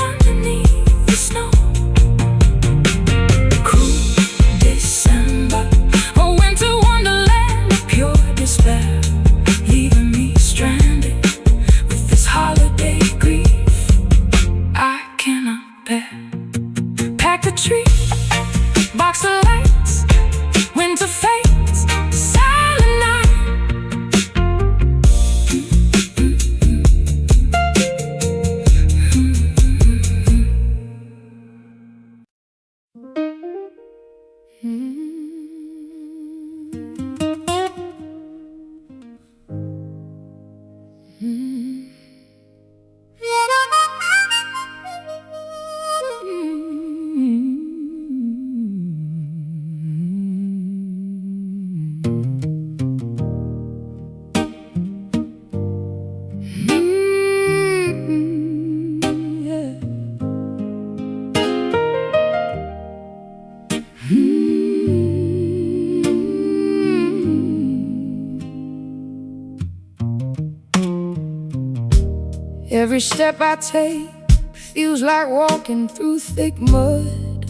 Every step I take feels like walking through thick mud.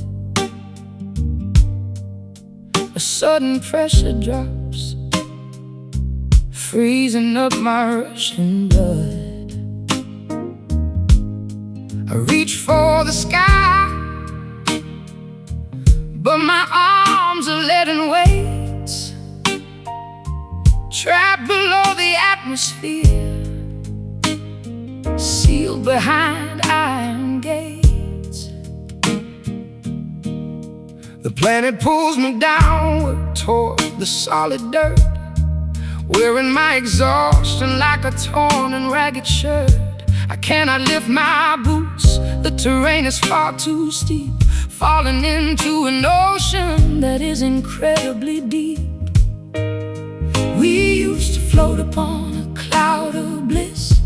A sudden pressure drops, freezing up my rushing blood. I reach for the sky, but my arms are letting weights, trapped below the atmosphere, sealed behind iron gates. The planet pulls me downward toward the solid dirt, wearing my exhaustion like a torn and ragged shirt. I cannot lift my boots, the terrain is far too steep, falling into an ocean that is incredibly deep. We used to float upon a cloud of bliss,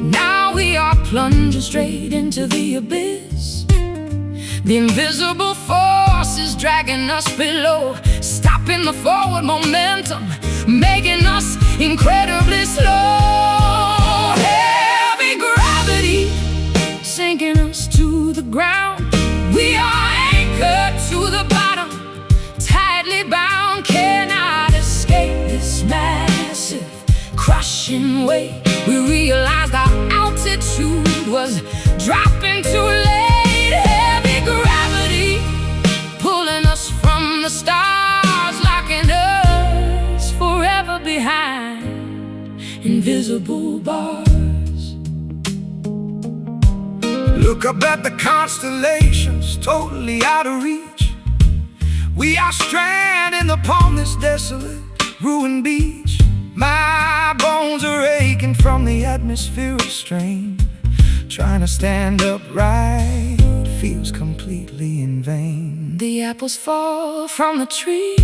now we are plunging straight into the abyss. The invisible force is dragging us below, stopping the forward momentum, making us incredibly slow. Heavy gravity sinking us to the ground. We are anchored to the bottom, tightly bound, cannot escape this massive crushing weight. We realized our altitude was dropping too late. Heavy gravity pulling us from the stars, locking us forever behind invisible bars. Look up at the constellations, totally out of reach. We are stranded upon this desolate, ruined beach. My bones are aching from the atmospheric strain. Trying to stand upright feels completely in vain. The apples fall from the tree,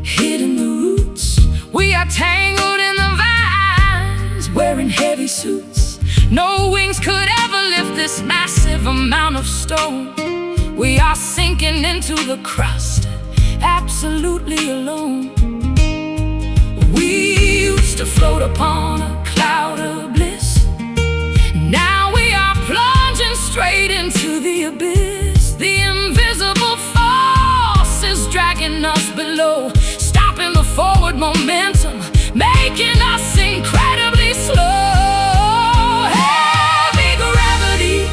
hitting the roots. We are tangled in the vines, wearing heavy suits. No wings could ever lift this massive amount of stone. We are sinking into the crust, absolutely alone. We used to float upon a cloud of bliss, now we are plunging straight into the abyss. The invisible force is dragging us below, stopping the forward momentum, making us incredibly slow. Heavy gravity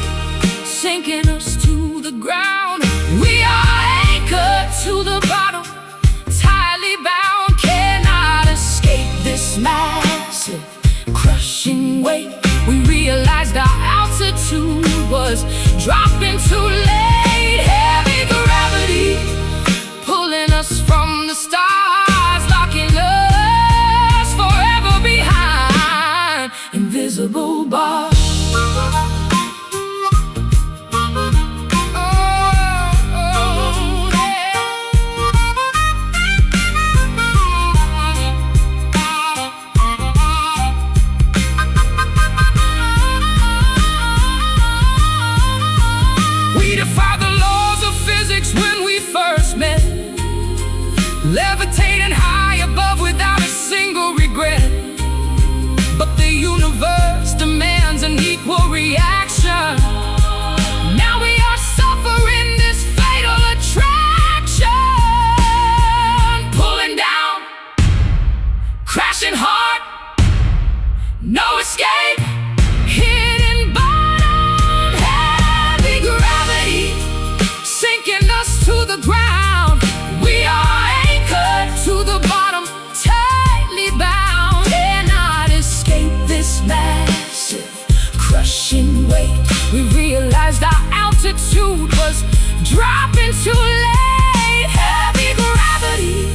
sinking us to the ground. We are anchored to the bottom, tightly bound, cannot escape this massive crushing weight. We realized our altitude was dropping too late. Heavy gravity pulling us from the stars, locking us forever behind invisible bars. Levitating high above without a single regret. But the universe demands an equal reaction. Now we are suffering this fatal attraction. Pulling down, crashing hard, no escape, hitting bottom. Heavy gravity sinking us to the ground. We are to the bottom, tightly bound, cannot escape this massive crushing weight. We realized our altitude was dropping too late. Heavy gravity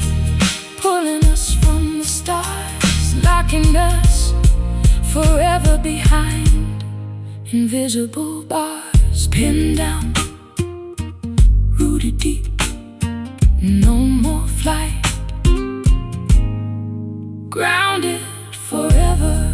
pulling us from the stars, locking us behind invisible bars, pinned down, rooted deep. No more flight, grounded forever.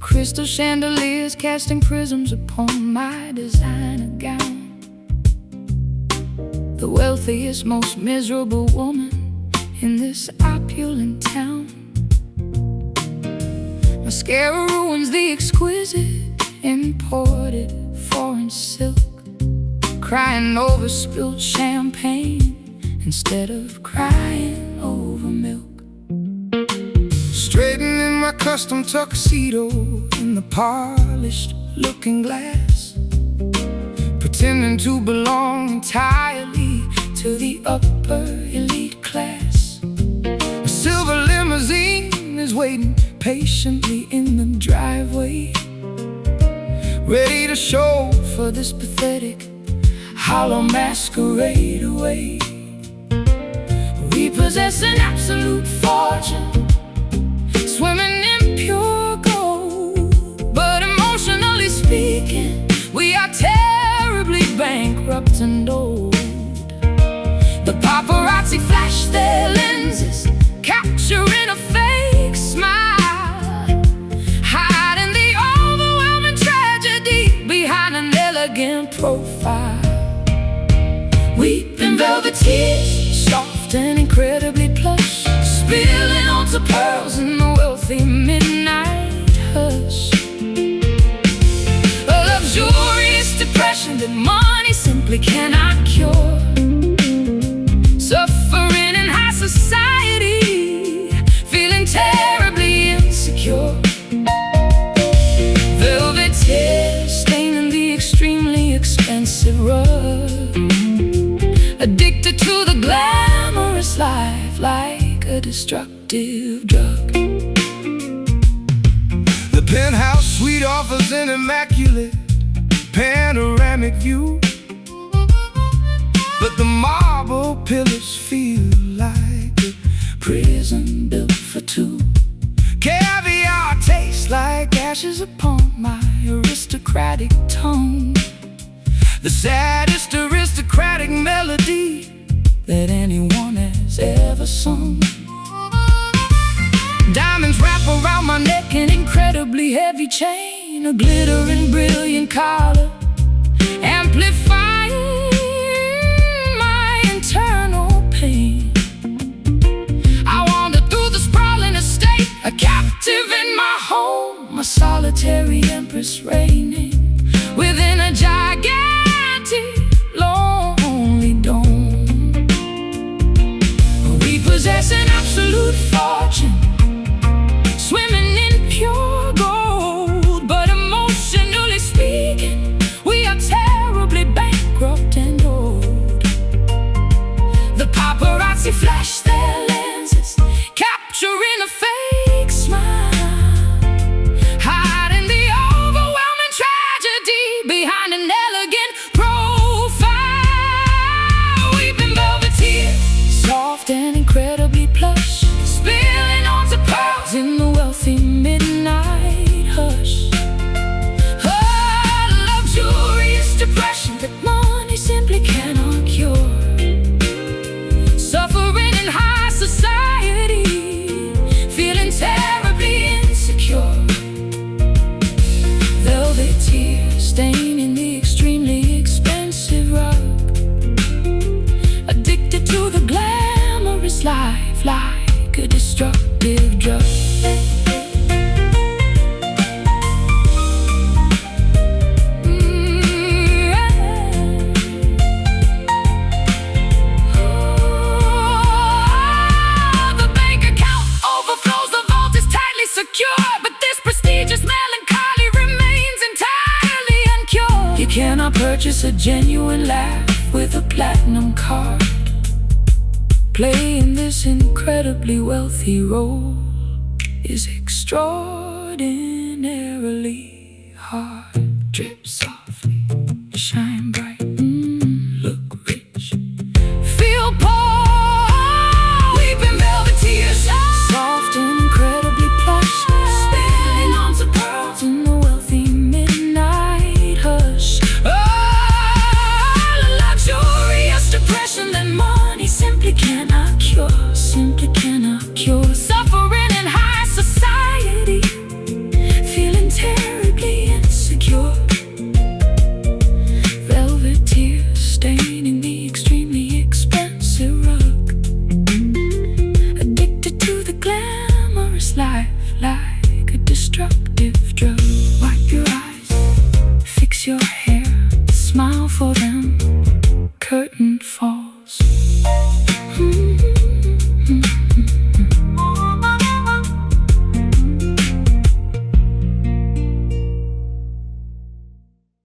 Crystal chandeliers casting prisms upon my designer gown. The wealthiest, most miserable woman in this opulent town. Mascara ruins the exquisite imported foreign silk, crying over spilled champagne instead of crying over milk. Straightening my custom tuxedo in the polished looking glass, pretending to belong entirely to the upper elite class. A silver limousine is waiting patiently in the driveway, ready to show for this pathetic hollow masquerade away. We possess an absolute fortune, swimming in pure gold, but emotionally speaking, we are terribly bankrupt and old. The paparazzi flash their lenses, capturing a fake smile, hiding the overwhelming tragedy behind an elegant profile. Weeping velvet tears, soft and incredibly plush, spilling onto pearls in the wealthy midnight hush. A luxurious depression that money simply cannot cure, suffering in high society, feeling terribly insecure. Velvet tears staining the extremely expensive rug, addicted to the glamorous life like a destructive drug. The penthouse suite offers an immaculate panoramic view, but the marble pillars feel like a prison built for two. Caviar tastes like ashes upon my aristocratic tongue, the saddest aristocratic melody that anyone has ever sung. Diamonds wrap around my neck, an incredibly heavy chain, a glittering brilliant collar, amplifying my internal pain. I wander through the sprawling estate, a captive in my home, a solitary empress reigning within a gigantic lonely dome. We possess an absolute fortune, swimming in pure gold, but emotionally speaking, we are terrible genuine laugh with a platinum card, playing this incredibly wealthy role is extraordinarily hard. Drip softly, shine bright, look rich, feel poor, weeping velvet tears, soft and incredibly plush, spilling onto pearls in the wealthy midnight hush. Luxurious depression that money simply cannot cure, simply cannot cure. Suffering in high society, feeling terribly insecure. Velvet tears staining the extremely expensive rug, addicted to the glamorous life like a destructive drug. Wipe your eyes, fix your hair, smile for them, curtain fall.